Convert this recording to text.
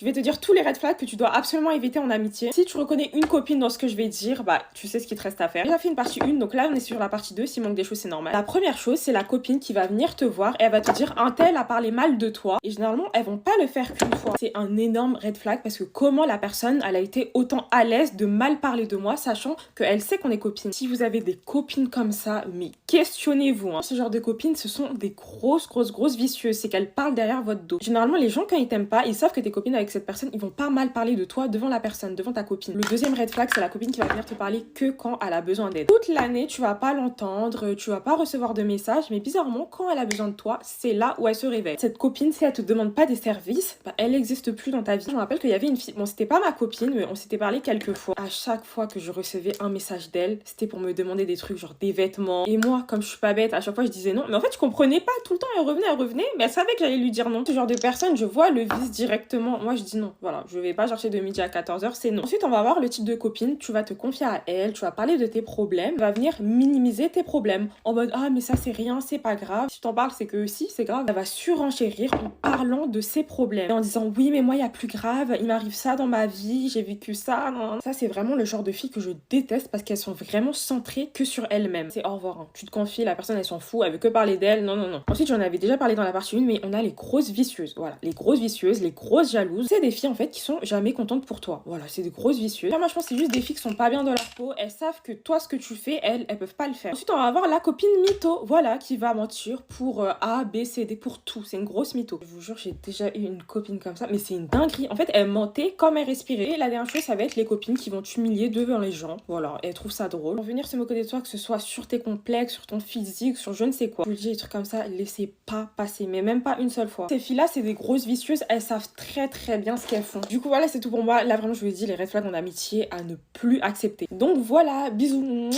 Je vais te dire tous les red flags que tu dois absolument éviter en amitié. Si tu reconnais une copine dans ce que je vais dire, bah tu sais ce qu'il te reste à faire. J'ai déjà fait une partie 1, donc là on est sur la partie 2, s'il manque des choses c'est normal. La première chose, c'est la copine qui va venir te voir et elle va te dire un tel a parlé mal de toi. Et généralement, elles vont pas le faire qu'une fois. C'est un énorme red flag parce que comment la personne, elle a été autant à l'aise de mal parler de moi, sachant qu'elle sait qu'on est copines. Si vous avez des copines comme ça, mais questionnez-vous. Hein. Ce genre de copines, ce sont des grosses vicieuses. C'est qu'elles parlent derrière votre dos. Généralement, les gens, quand ils t'aiment pas, ils savent que t'es copine avec cette personne, ils vont pas mal parler de toi devant la personne, devant ta copine. Le deuxième red flag, c'est la copine qui va venir te parler que quand elle a besoin d'aide. Toute l'année, tu vas pas l'entendre, tu vas pas recevoir de messages, mais bizarrement, quand elle a besoin de toi, c'est là où elle se réveille. Cette copine, si elle te demande pas des services, bah, elle n'existe plus dans ta vie. Je me rappelle qu'il y avait une fille, bon, c'était pas ma copine, mais on s'était parlé quelques fois. À chaque fois que je recevais un message d'elle, c'était pour me demander des trucs, genre des vêtements. Et moi, comme je suis pas bête, à chaque fois, je disais non. Mais en fait, je comprenais pas. Tout le temps, elle revenait, mais elle savait que j'allais lui dire non. Ce genre de personne, je vois le vice directement. Moi, je dis non. Voilà, je vais pas chercher de midi à 14h, c'est non. Ensuite, on va voir le type de copine. Tu vas te confier à elle, tu vas parler de tes problèmes, tu vas venir minimiser tes problèmes. En mode, ah, mais ça, c'est rien, c'est pas grave. Si tu t'en parles, c'est que si, c'est grave. Elle va surenchérir en parlant de ses problèmes. Et en disant, oui, mais moi, il y a plus grave, il m'arrive ça dans ma vie, j'ai vécu ça. Non. Ça, c'est vraiment le genre de filles que je déteste parce qu'elles sont vraiment centrées que sur elles-mêmes. C'est au revoir. Hein. Tu te confies, la personne, elle s'en fout, elle veut que parler d'elle. Non. Ensuite, j'en avais déjà parlé dans la partie 1, mais on a les grosses vicieuses. Voilà, les grosses vicieuses, les grosses jalouses. C'est des filles, en fait, qui sont jamais contentes pour toi. Voilà, c'est des grosses vicieuses. Moi, je pense que c'est juste des filles qui sont pas bien dans leur peau. Elles savent que toi, ce que tu fais, elles peuvent pas le faire. Ensuite, on va avoir la copine mytho. Voilà, qui va mentir pour A, B, C, D, pour tout. C'est une grosse mytho. Je vous jure, j'ai déjà eu une copine comme ça, mais c'est une dinguerie. En fait, elle mentait comme elle respirait. Et la dernière chose, ça va être les copines qui vont t'humilier devant les gens. Voilà, elles trouvent ça drôle. Pour venir se moquer de toi, que ce soit sur tes complexes, sur ton physique, sur je ne sais quoi. Je vous dis des trucs comme ça, laissez pas passer, mais même pas une seule fois. Ces filles-là, c'est des grosses vicieuses, elles savent très bien ce qu'elles font. Du coup, voilà, c'est tout pour moi. Là, vraiment, je vous dis les red flags en amitié à ne plus accepter. Donc voilà, bisous.